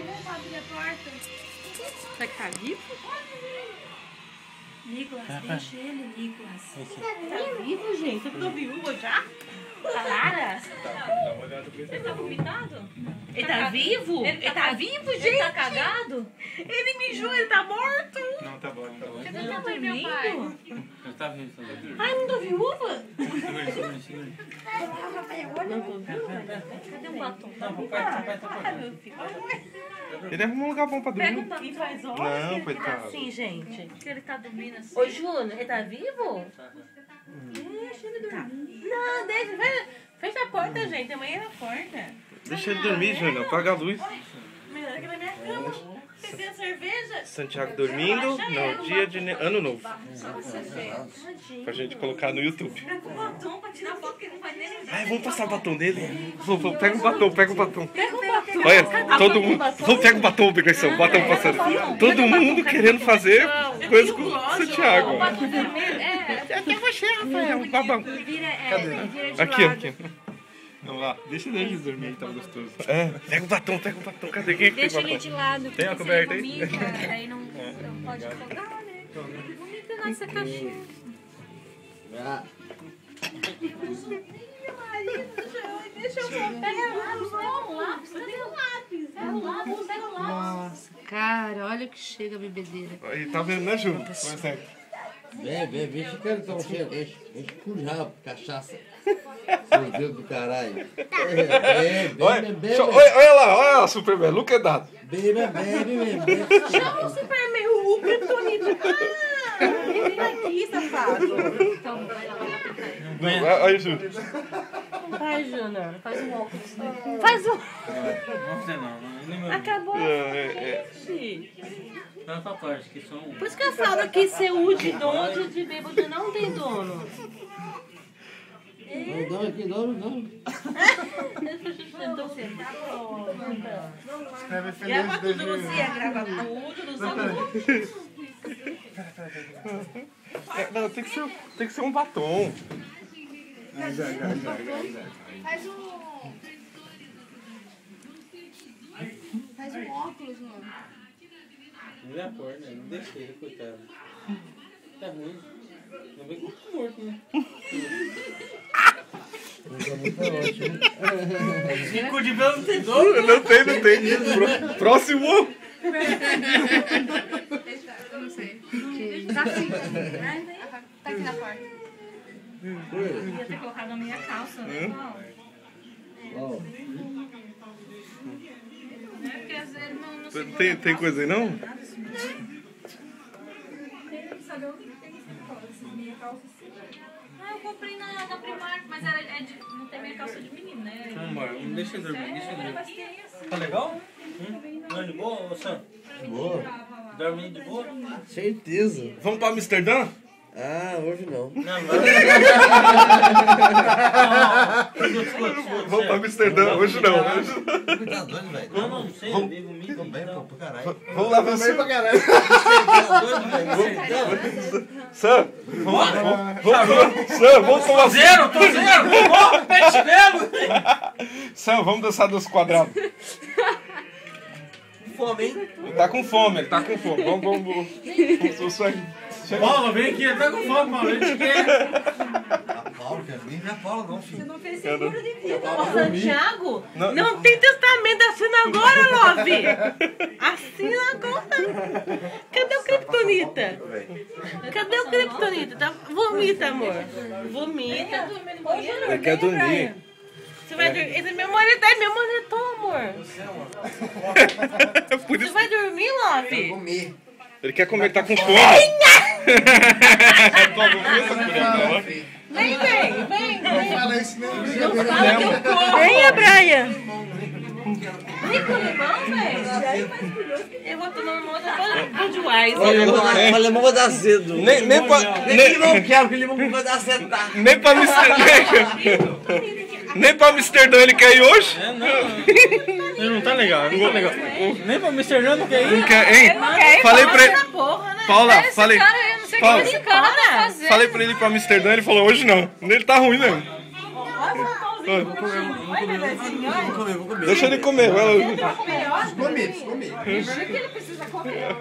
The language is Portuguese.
Vamos abrir a porta. Será que tá vivo? Nicolas, deixa ele, Nicolas. Tá vivo, gente? Eu tô viúva já? Lara? Ele tá vomitado? Ele tá vivo? Ele tá vivo, gente? Ele tá cagado? Ele mijou, ele tá morto? Não, tá bom, tá bom. Ele tá dormindo? Eu tava vindo também. Ai, não tô viúva? Segura. Cadê o batom? Meu filho. Ele arrumou um lugar bom pra Pega dormir. um batom e faz horas Não, que ele tá coitado. assim, gente. Que ele tá dormindo assim. Ô, Júnior, ele tá vivo? Deixa ele dormir. Não, deixa. Fecha a porta, gente. Amanhã é a porta. Deixa ele dormir, Júnior. Apaga a luz. Melhor que na minha cama. Bebendo cerveja. Santiago dormindo no dia de Ano Novo. Só você ver. Pra gente colocar no YouTube. Pega o batom pra tirar foto que ele não vai nem lembrar. Ai, vamos passar o batom dele? Pega o batom, pega o batom. Pega o batom. Olha, todo mundo. Vamos pegar o batom, obrigação. O batom passando. Todo mundo querendo fazer coisa com o Santiago. Aqui é você, Rafael. Um babão. Aqui. Vamos lá. Deixa ele dormir, tá gostoso. É, pega o batom. Cadê? Quem tem Deixa ele batom? de lado. Tem a porque se coberta aí? ele vomita, aí não pode afogar, né? Vomita nessa caixinha. Deixa eu ver. Pega o lápis. Cadê o lápis? Pega o lápis. Nossa, cara, olha o que chega a bebedeira. Aí, tá vendo, né, Júnior? Consegue. Vem, esse cara tão cheio, enche com rabo, cachaça. Meu Deus do caralho. Olha lá, Superman, look é dado. Bebe. Chama o Superman, o Kryptonita. Ele vem aqui, safado. Então, vai lá, vai lá. Aí, Júnior. Vai, Júnior. Faz um óculos. Faz um... Não sei não. Acabou a gente. Não, tá parte, que são... Por isso que eu falo que ser o de dono de bêbado não tem dono. Não. Então você tá pronta. Grava tudo, você grava tudo, não sabe Não, tem que ser um batom. Faz um óculos, mano. Não é a cor, né? Não deixa ele, coitado. Tá ruim. Não vem com o morto, né? Cinco de belo não tem dor. Não tem. Próximo. Eu não sei. Tá aqui. Tá aqui na porta. Devia ter colocado na minha calça, né? Porque às vezes não segura Tem coisa aí, não? Sabe onde tem minha calça assim? Ah, eu comprei na Primark, mas não tem minha calça de menino, né? Vamos embora, deixa ele dormir, deixa ele dormir. Mas tem essa. Tá legal? Dorme de boa, ô Sam? Boa. Dorme de boa? Certeza. Vamos pra Amsterdã? Ah, hoje não. Não, Vamos pra Amsterdã, hoje não. Tá doido, velho? não sei, eu bebo muito. Tô bem, pô, pra caralho. Vamos lá, você. Tá doido, velho? Sam, vamos tomar Zero, tô zero! Ô, peixe mesmo! Sam, vamos dançar dos quadrados. Fome, hein? Tá com fome, ele tá com fome. Vamos. Paula, vem aqui, tá com fome, Paula, a gente quer. A Paula, quer vir? Não é a Paula, não, filho. Não fez seguro de vida. Ô, Santiago, Não. não tem testamento, assina agora, Love! Assina agora! Cadê o Kryptonita? Cadê o Kryptonita? Tá... Vomita, amor. Vomita. Ele quer dormir. Você vai dormir? Esse é meu moletom, amor. Por Você isso vai dormir, Love? Comer. ele quer comer, ele tá com fome. Vem. Fala isso, né? Não fala que eu corro. Venha, Brian. Nem com limão, velho. Eu vou tomar uma outra Budweiser. Mas limão vai dar cedo. Nem pra não quero, porque limão vai dar cedo, tá? nem pra nem pra Amsterdã ele quer ir hoje? Ele não tá legal, não tá legal. Nem pra Amsterdã não quer ir. Não quer, hein? Falei pra ele. Porra, né? Paula, Esse falei. cara, eu não sei o que Paula, ele encana. falei pra ele ir pra Amsterdã, ele falou hoje não. Ele tá ruim mesmo. Olha o Vou comer. Deixa ele comer, vai lá. Comer. Juro que ele precisa comer.